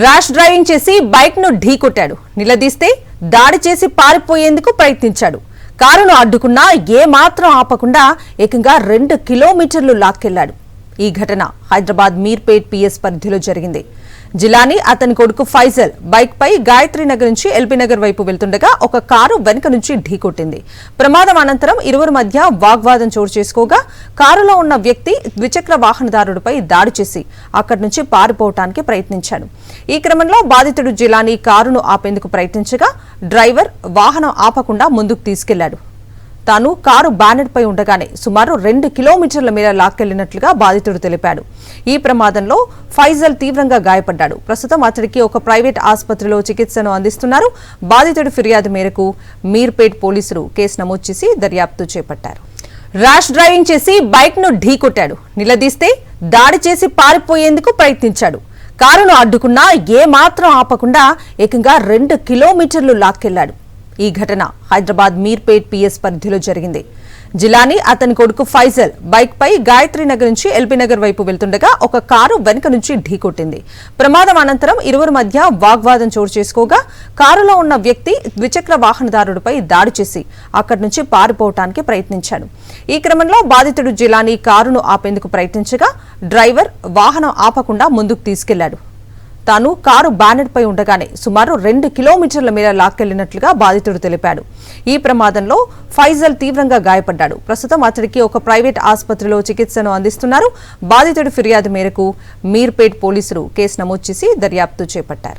Rash driving చేసి bike ను ఢీకొట్టాడు. నిలదీస్తే దాడి చేసి పారిపోయేందుకు ప్రయత్నించాడు. కారును అడ్డుకున్నా ఏమాత్రం ఆపకుండా ఏకంగా 2 కిలోమీటర్లు లాక్కెళ్లాడు. ఈ ఘటన హైదరాబాద్ మీర్పేట్ పిఎస్ పరిధిలో జరిగింది. జిలానీ అతని కొడుకు ఫైజల్ బైక్ పై గాయత్రి నగర్ నుంచి ఎల్బీ నగర్ వైపు వెళ్తుండగా ఒక కారు వెనుక నుంచి ఢీకొట్టింది. ప్రమాదం అనంతరం ఇరువురి మధ్య వాగ్వాదం చోటు చేసుకోగా కారులో ఉన్న వ్యక్తి ద్విచక్ర వాహనదారుడిపై దాడి చేసి అక్కడి నుంచి పారిపోవటానికి ప్రయత్నించాడు. ఈ క్రమంలో బాధితుడు జిలానీ కారును ఆపేందుకు ప్రయత్నించగా డ్రైవర్ వాహనం ఆపకుండా ముందుకు తీసుకెళ్లాడు. తాను కారు బ్యానెట్ పై ఉండగానే సుమారు 2 కిలోమీటర్ల మేర లాక్కెళ్లినట్లుగా బాధితుడు తెలిపాడు. ఈ ప్రమాదంలో ఫైజల్ తీవ్రంగా గాయపడ్డాడు. ప్రస్తుతం అతడికి ఒక ప్రైవేట్ ఆసుపత్రిలో చికిత్సను అందిస్తున్నారు. బాధితుడి ఫిర్యాదు మేరకు మీర్పేట్ పోలీసులు కేసు నమోదు చేసి దర్యాప్తు చేపట్టారు. ర్యాష్ డ్రైవింగ్ చేసి బైక్ ను ఢీకొట్టాడు. నిలదీస్తే దాడి చేసి పారిపోయేందుకు ప్రయత్నించాడు. కారును అడ్డుకున్నా ఏమాత్రం ఆపకుండా ఏకంగా 2 కిలోమీటర్లు లాక్కెళ్లాడు. ఈ ఘటన హైదరాబాద్ మీర్పేట్ పిఎస్ పరిధిలో జరిగింది. జిలానీ అతని కొడుకు ఫైజల్ బైక్ పై గాయత్రి నగర్ నుంచి ఎల్బీ నగర్ వైపు వెళ్తుండగా ఒక కారు వెనుక నుంచి ఢీకొట్టింది. ప్రమాదం అనంతరం ఇరువురి మధ్య వాగ్వాదం చోటు చేసుకోగా కారులో ఉన్న వ్యక్తి ద్విచక్ర వాహనదారుడిపై దాడి చేసి అక్కడి నుంచి పారిపోవటానికి ప్రయత్నించాడు. ఈ క్రమంలో బాధితుడు జిలానీ కారును ఆపేందుకు ప్రయత్నించగా డ్రైవర్ వాహనం ఆపకుండా ముందుకు తీసుకెళ్లాడు. తాను కారు బ్యానెట్ పై ఉండగానే సుమారు 2 కిలోమీటర్ల మేర లాక్కెళ్లినట్లుగా బాధితుడు తెలిపాడు. ఈ ప్రమాదంలో ఫైజల్ తీవ్రంగా గాయపడ్డాడు. ప్రస్తుతం అతడికి ఒక ప్రైవేట్ ఆసుపత్రిలో చికిత్సను అందిస్తున్నారు. బాధితుడి ఫిర్యాదు మేరకు మీర్పేట్ పోలీసులు కేసు నమోదు చేసి దర్యాప్తు చేపట్టారు.